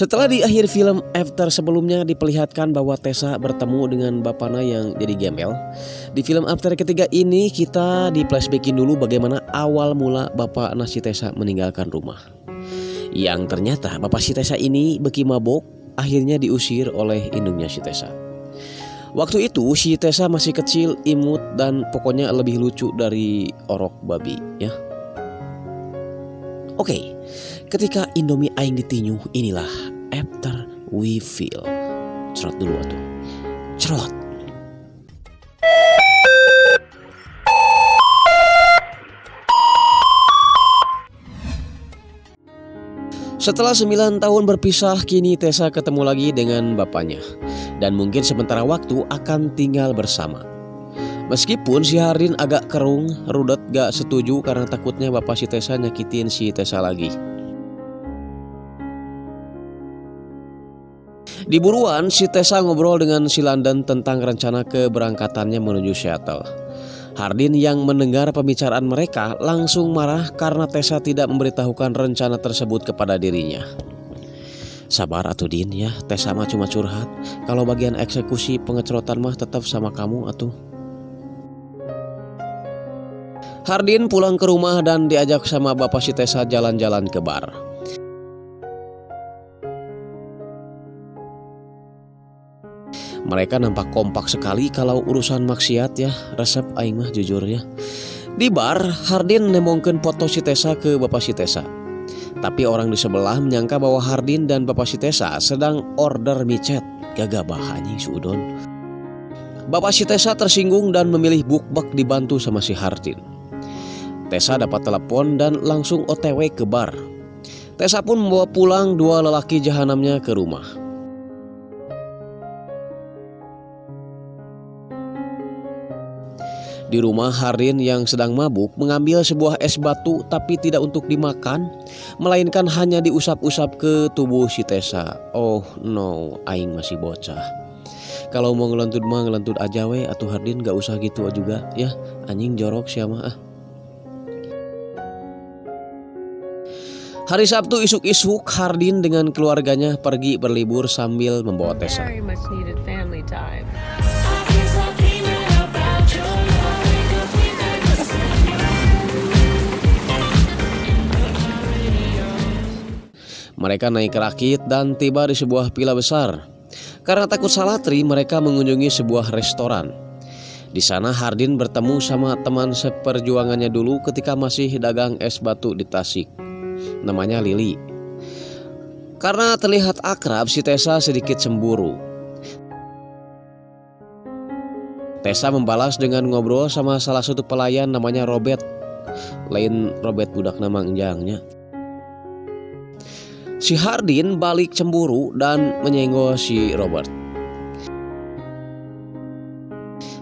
Setelah di akhir film After sebelumnya diperlihatkan bahwa Tessa bertemu dengan bapaknya yang jadi gembel, di film After ketiga ini kita di flashbackin dulu bagaimana awal mula bapak si Tessa meninggalkan rumah. Yang ternyata bapak si Tessa ini beki mabok, akhirnya diusir oleh indungnya si Tessa. Waktu itu si Tessa masih kecil, imut, dan pokoknya lebih lucu dari orok babi ya. Oke, ketika Indomie aing ditinyu, inilah After We Feel. Cerot dulu atuh. Cerot. Setelah 9 tahun berpisah, kini Tessa ketemu lagi dengan bapaknya. Dan mungkin sementara waktu akan tinggal bersama. Meskipun si Hardin agak kerung, Rudet gak setuju karena takutnya bapak si Tessa nyakitin si Tessa lagi. Di buruan, si Tessa ngobrol dengan si London tentang rencana keberangkatannya menuju Seattle. Hardin yang mendengar pembicaraan mereka langsung marah karena Tessa tidak memberitahukan rencana tersebut kepada dirinya. Sabar atuh Din ya, Tessa mah cuma curhat. Kalau bagian eksekusi pengecerotan mah tetap sama kamu atuh. Hardin pulang ke rumah dan diajak sama bapak si Tessa jalan-jalan ke bar. Mereka nampak kompak sekali kalau urusan maksiat ya, resep aing mah jujur ya. Di bar, Hardin nemongkeun foto si Tessa ke bapak si Tessa. Tapi orang di sebelah menyangka bahwa Hardin dan bapak si Tessa sedang order micet. Gagabah anjing suudon. Bapak si Tessa tersinggung dan memilih bukbek dibantu sama si Hardin. Tessa dapat telepon dan langsung OTW ke bar. Tessa pun membawa pulang 2 lelaki jahanamnya ke rumah. Di rumah, Hardin yang sedang mabuk mengambil sebuah es batu tapi tidak untuk dimakan, melainkan hanya diusap-usap ke tubuh si Tessa. Oh no, aing masih bocah. Kalau mau ngelentut mah ngelentut aja we, atuh Hardin gak usah gitu juga ya, anjing jorok siapa ah. Hari Sabtu isuk-isuk, Hardin dengan keluarganya pergi berlibur sambil membawa Tessa. Mereka naik rakit dan tiba di sebuah villa besar. Karena takut salah tri, mereka mengunjungi sebuah restoran. Di sana Hardin bertemu sama teman seperjuangannya dulu ketika masih dagang es batu di Tasik. Namanya Lili. Karena terlihat akrab, si Tessa sedikit cemburu. Tessa membalas dengan ngobrol sama salah satu pelayan namanya Robert. Lain Robert budak nama enjangnya. Si Hardin balik cemburu dan menyenggol si Robert.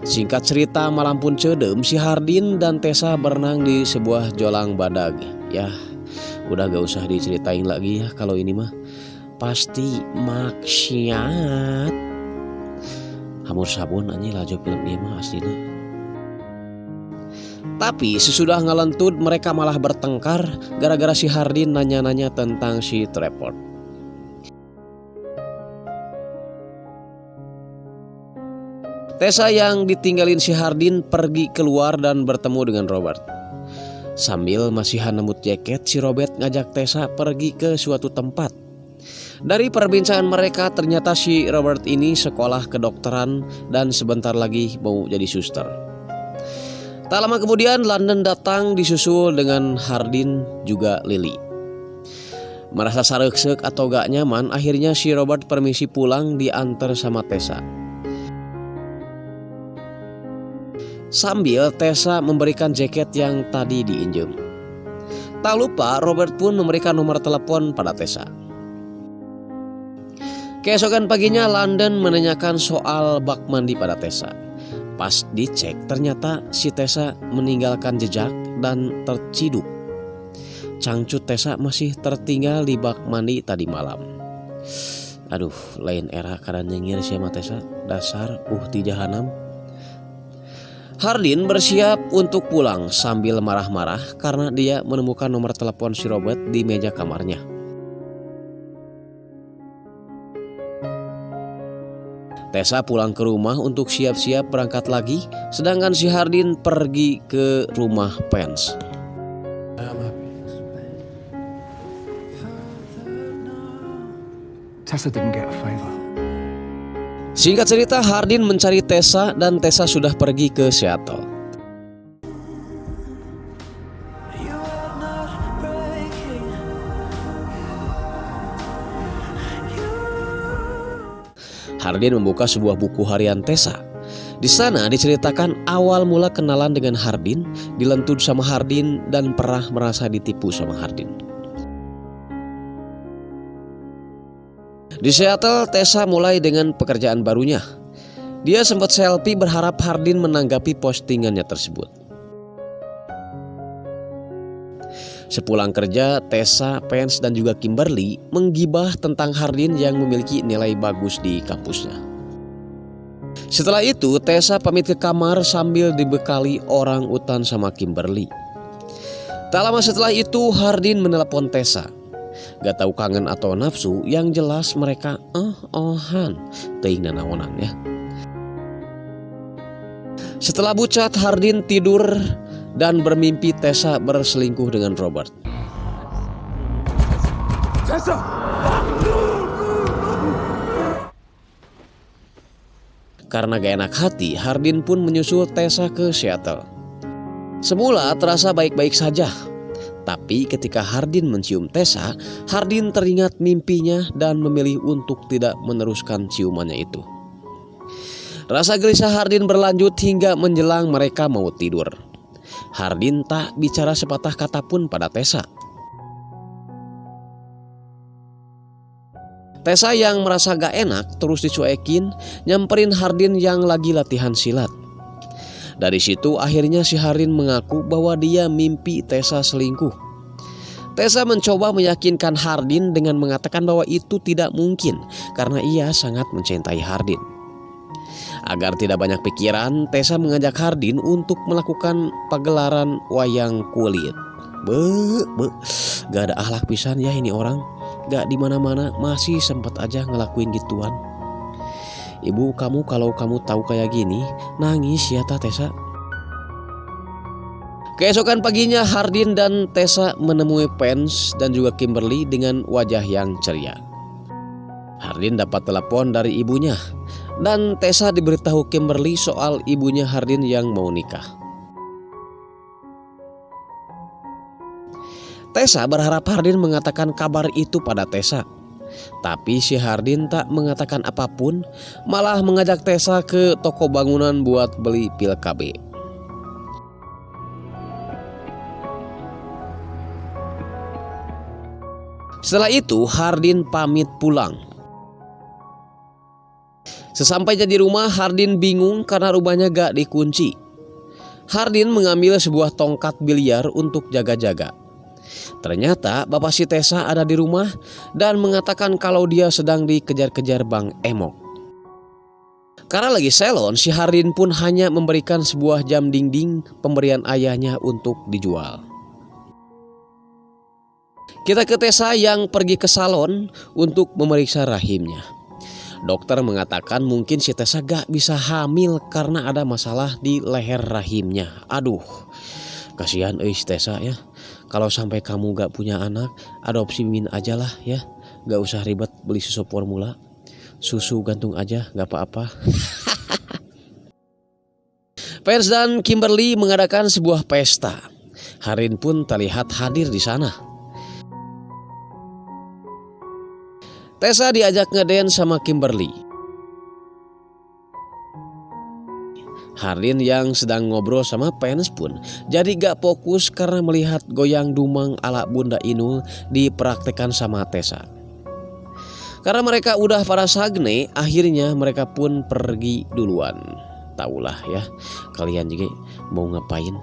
Singkat cerita, malam pun cedem, si Hardin dan Tessa berenang di sebuah jolang badag. Ya, udah gak usah diceritain lagi ya, kalau ini mah pasti maksiat. Hamur sabun anjing laju film dia mah aslinya. Tapi sesudah ngelentut mereka malah bertengkar gara-gara si Hardin nanya-nanya tentang si Trevor. Tessa yang ditinggalin si Hardin pergi keluar dan bertemu dengan Robert. Sambil masihan nemut jaket, si Robert ngajak Tessa pergi ke suatu tempat. Dari perbincangan mereka ternyata si Robert ini sekolah kedokteran dan sebentar lagi mau jadi suster. Tak lama kemudian London datang disusul dengan Hardin juga Lily. Merasa sareuk-seuk atau gak nyaman, akhirnya si Robert permisi pulang diantar sama Tessa. Sambil Tessa memberikan jaket yang tadi diinjem. Tak lupa Robert pun memberikan nomor telepon pada Tessa. Keesokan paginya London menanyakan soal bak mandi pada Tessa. Pas dicek ternyata si Tessa meninggalkan jejak dan terciduk. Cangcut Tessa masih tertinggal di bak mandi tadi malam. Aduh, lain era kada nyengir siapa Tessa, dasar ti jahanam. Hardin bersiap untuk pulang sambil marah-marah karena dia menemukan nomor telepon si Robert di meja kamarnya. Tessa pulang ke rumah untuk siap-siap berangkat lagi, sedangkan si Hardin pergi ke rumah Pence. Tessa didn't get a favor. Singkat cerita, Hardin mencari Tessa dan Tessa sudah pergi ke Seattle. Hardin membuka sebuah buku harian Tessa. Di sana diceritakan awal mula kenalan dengan Hardin, dilentut sama Hardin, dan pernah merasa ditipu sama Hardin. Di Seattle, Tessa mulai dengan pekerjaan barunya. Dia sempat selfie berharap Hardin menanggapi postingannya tersebut. Sepulang kerja, Tessa, Pence, dan juga Kimberly menggibah tentang Hardin yang memiliki nilai bagus di kampusnya. Setelah itu, Tessa pamit ke kamar sambil dibekali orang utan sama Kimberly. Tak lama setelah itu, Hardin menelepon Tessa. Gak tahu kangen atau nafsu, yang jelas mereka ohan teuing nanaonan ya. Setelah bucat, Hardin tidur dan bermimpi Tessa berselingkuh dengan Robert. Tessa! Karena gak enak hati, Hardin pun menyusul Tessa ke Seattle. Semula terasa baik-baik saja, tapi ketika Hardin mencium Tessa, Hardin teringat mimpinya dan memilih untuk tidak meneruskan ciumannya itu. Rasa gelisah Hardin berlanjut hingga menjelang mereka mau tidur. Hardin tak bicara sepatah kata pun pada Tessa. Tessa yang merasa gak enak terus dicuekin, nyamperin Hardin yang lagi latihan silat. Dari situ akhirnya si Hardin mengaku bahwa dia mimpi Tessa selingkuh. Tessa mencoba meyakinkan Hardin dengan mengatakan bahwa itu tidak mungkin karena ia sangat mencintai Hardin. Agar tidak banyak pikiran, Tessa mengajak Hardin untuk melakukan pagelaran wayang kulit. Gak ada akhlak pisan ya ini orang. Gak di mana-mana masih sempat aja ngelakuin gituan. Ibu kamu kalau kamu tahu kayak gini, nangis ya Tessa. Keesokan paginya Hardin dan Tessa menemui Pence dan juga Kimberly dengan wajah yang ceria. Hardin dapat telepon dari ibunya dan Tessa diberitahu Kimberly soal ibunya Hardin yang mau nikah. Tessa berharap Hardin mengatakan kabar itu pada Tessa. Tapi si Hardin tak mengatakan apapun, malah mengajak Tessa ke toko bangunan buat beli pil KB. Setelah itu Hardin pamit pulang. Sesampainya di rumah, Hardin bingung karena rumahnya gak dikunci. Hardin mengambil sebuah tongkat biliar untuk jaga-jaga. Ternyata bapak si Tessa ada di rumah dan mengatakan kalau dia sedang dikejar-kejar Bang Emok. Karena lagi selon, si Hardin pun hanya memberikan sebuah jam dinding pemberian ayahnya untuk dijual. Kita ke Tessa yang pergi ke salon untuk memeriksa rahimnya. Dokter mengatakan mungkin si Tessa gak bisa hamil karena ada masalah di leher rahimnya. Aduh, kasihan si Tessa ya. Kalau sampai kamu gak punya anak, adopsi Min aja lah ya. Gak usah ribet beli susu formula. Susu gantung aja gak apa-apa. Pence dan Kimberly mengadakan sebuah pesta. Hardin pun terlihat hadir di sana. Tessa diajak ngedance sama Kimberly. Hardin yang sedang ngobrol sama Pence pun jadi gak fokus karena melihat goyang dumang ala Bunda Inul dipraktekkan sama Tessa. Karena mereka udah para sagne, akhirnya mereka pun pergi duluan. Taulah ya, kalian juga mau ngapain?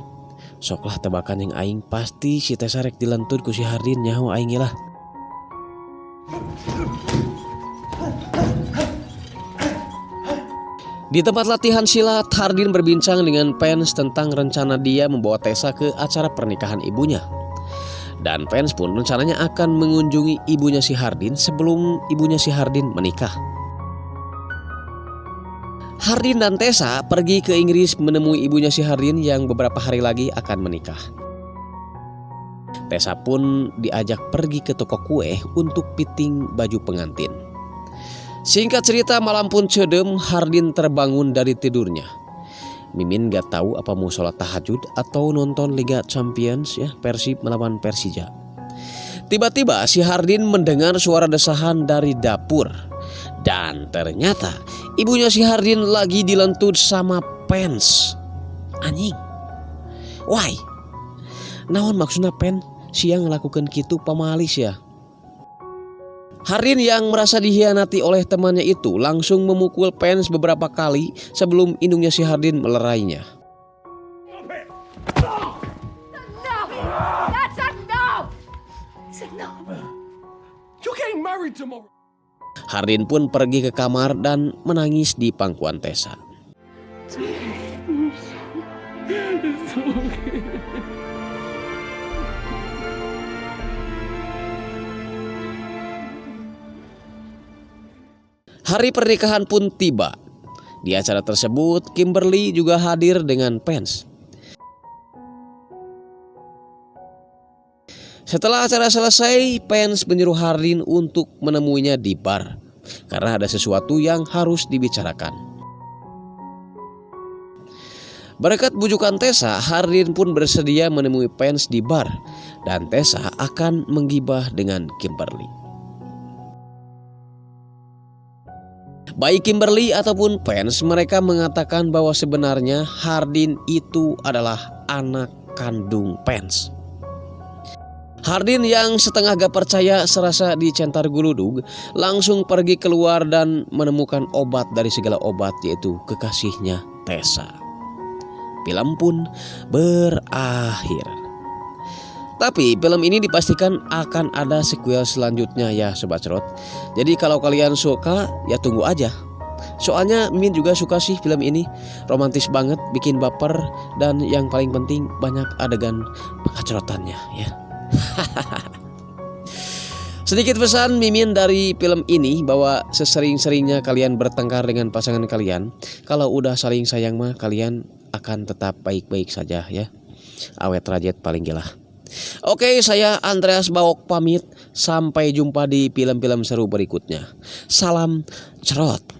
Soklah tebakan yang aing, pasti si Tessa rek dilentut ku si Hardin nyaho aing lah. Di tempat latihan silat, Hardin berbincang dengan Pence tentang rencana dia membawa Tessa ke acara pernikahan ibunya. Dan Pence pun rencananya akan mengunjungi ibunya si Hardin sebelum ibunya si Hardin menikah. Hardin dan Tessa pergi ke Inggris menemui ibunya si Hardin yang beberapa hari lagi akan menikah. Tessa pun diajak pergi ke toko kue untuk fitting baju pengantin. Singkat cerita, malam pun cedem, Hardin terbangun dari tidurnya. Mimin gak tahu apa mau sholat tahajud atau nonton Liga Champions ya, Persib melawan Persija. Tiba-tiba si Hardin mendengar suara desahan dari dapur. Dan ternyata ibunya si Hardin lagi dilentut sama Pens. Anjing. Why? Naon maksudnya Pen? Siang ngelakukan kitu pamalis ya. Hardin yang merasa dihianati oleh temannya itu langsung memukul Pens beberapa kali sebelum indungnya si Hardin melerainya. That's enough! It's enough! You're getting married tomorrow. Hardin pun pergi ke kamar dan menangis di pangkuan Tessa. Hari pernikahan pun tiba. Di acara tersebut, Kimberly juga hadir dengan Pens. Setelah acara selesai, Pens menyuruh Hardin untuk menemuinya di bar karena ada sesuatu yang harus dibicarakan. Berkat bujukan Tessa, Hardin pun bersedia menemui Pens di bar dan Tessa akan menggibah dengan Kimberly. Baik Kimberly ataupun Pens, mereka mengatakan bahwa sebenarnya Hardin itu adalah anak kandung Pens. Hardin yang setengah gak percaya serasa dicentar guludug langsung pergi keluar dan menemukan obat dari segala obat, yaitu kekasihnya Tessa. Film pun berakhir. Tapi film ini dipastikan akan ada sequel selanjutnya ya Sobat Cerot. Jadi kalau kalian suka ya tunggu aja. Soalnya Min juga suka sih film ini. Romantis banget, bikin baper, dan yang paling penting banyak adegan pengacrotannya ya. Sedikit pesan Mimin dari film ini bahwa sesering-seringnya kalian bertengkar dengan pasangan kalian, kalau udah saling sayang mah kalian akan tetap baik-baik saja ya. Awet rajet paling gila. Oke, saya Andreas Bawok pamit. Sampai jumpa di film-film seru berikutnya. Salam Cerot.